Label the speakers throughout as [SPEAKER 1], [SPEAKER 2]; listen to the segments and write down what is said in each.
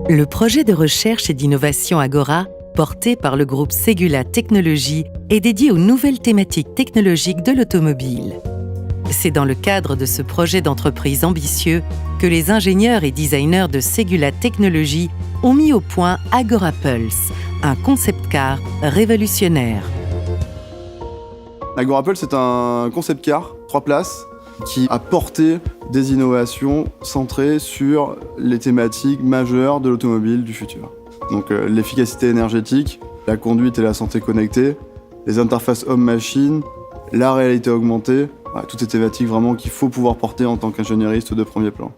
[SPEAKER 1] Le projet de recherche et d'innovation Agora, porté par le groupe Ségula Technologies, est dédié aux nouvelles thématiques technologiques de l'automobile. C'est dans le cadre de ce projet d'entreprise ambitieux que les ingénieurs et designers de Ségula Technologies ont mis au point Agora Pulse, un concept car révolutionnaire.
[SPEAKER 2] Agora Pulse, c'est un concept car, 3 places, qui a porté des innovations centrées sur les thématiques majeures de l'automobile du futur. Donc l'efficacité énergétique, la conduite et la santé connectée, les interfaces homme-machine, la réalité augmentée, toutes ces thématiques vraiment qu'il faut pouvoir porter en tant qu'ingéniériste de premier plan.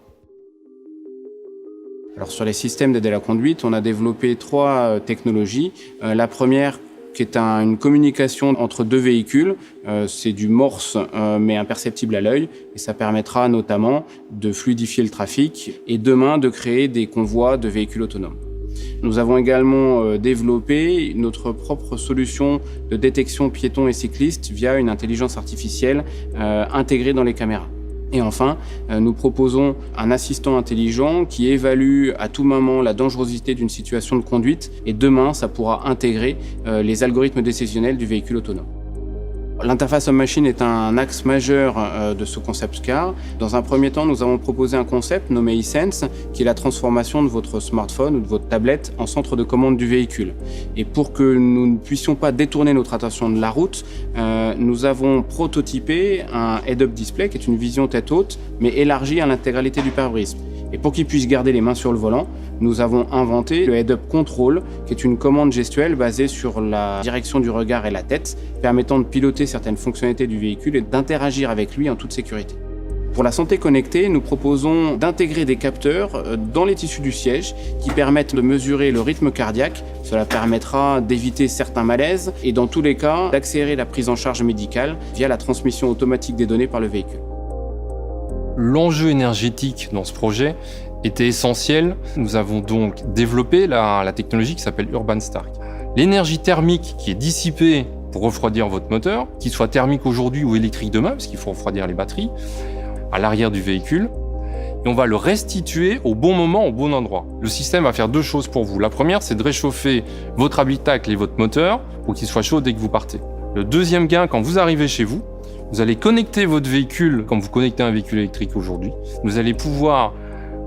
[SPEAKER 3] Alors sur les systèmes d'aide à la conduite, on a développé 3 technologies. La première qui est une communication entre 2 véhicules. C'est du Morse, mais imperceptible à l'œil. Et ça permettra notamment de fluidifier le trafic et demain de créer des convois de véhicules autonomes. Nous avons également développé notre propre solution de détection piétons et cyclistes via une intelligence artificielle intégrée dans les caméras. Et enfin, nous proposons un assistant intelligent qui évalue à tout moment la dangerosité d'une situation de conduite et demain, ça pourra intégrer les algorithmes décisionnels du véhicule autonome. L'interface homme-machine est un axe majeur de ce concept car. Dans un premier temps, nous avons proposé un concept nommé eSense, qui est la transformation de votre smartphone ou de votre tablette en centre de commande du véhicule. Et pour que nous ne puissions pas détourner notre attention de la route, nous avons prototypé un head-up display, qui est une vision tête haute, mais élargie à l'intégralité du pare-brise. Et pour qu'il puisse garder les mains sur le volant, nous avons inventé le Head-Up Control, qui est une commande gestuelle basée sur la direction du regard et la tête, permettant de piloter certaines fonctionnalités du véhicule et d'interagir avec lui en toute sécurité. Pour la santé connectée, nous proposons d'intégrer des capteurs dans les tissus du siège qui permettent de mesurer le rythme cardiaque. Cela permettra d'éviter certains malaises et dans tous les cas, d'accélérer la prise en charge médicale via la transmission automatique des données par le véhicule.
[SPEAKER 4] L'enjeu énergétique dans ce projet était essentiel. Nous avons donc développé la technologie qui s'appelle Urban Stark. L'énergie thermique qui est dissipée pour refroidir votre moteur, qu'il soit thermique aujourd'hui ou électrique demain, parce qu'il faut refroidir les batteries, à l'arrière du véhicule, et on va le restituer au bon moment, au bon endroit. Le système va faire 2 choses pour vous. La première, c'est de réchauffer votre habitacle et votre moteur pour qu'il soit chaud dès que vous partez. Le deuxième gain, quand vous arrivez chez vous, vous allez connecter votre véhicule comme vous connectez un véhicule électrique aujourd'hui. Vous allez pouvoir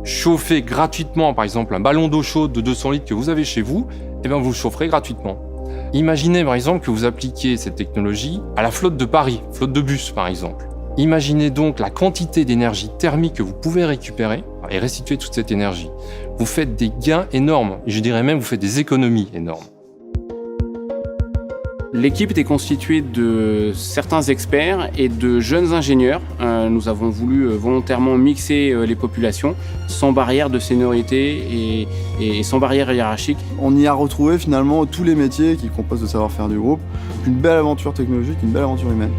[SPEAKER 4] chauffer gratuitement, par exemple, un ballon d'eau chaude de 200 litres que vous avez chez vous, et bien vous le chaufferez gratuitement. Imaginez, par exemple, que vous appliquiez cette technologie à la flotte de Paris, flotte de bus, par exemple. Imaginez donc la quantité d'énergie thermique que vous pouvez récupérer et restituer toute cette énergie. Vous faites des gains énormes, et je dirais même vous faites des économies énormes.
[SPEAKER 3] L'équipe était constituée de certains experts et de jeunes ingénieurs. Nous avons voulu volontairement mixer les populations sans barrière de seniorité et sans barrière hiérarchique.
[SPEAKER 2] On y a retrouvé finalement tous les métiers qui composent le savoir-faire du groupe. Une belle aventure technologique, une belle aventure humaine.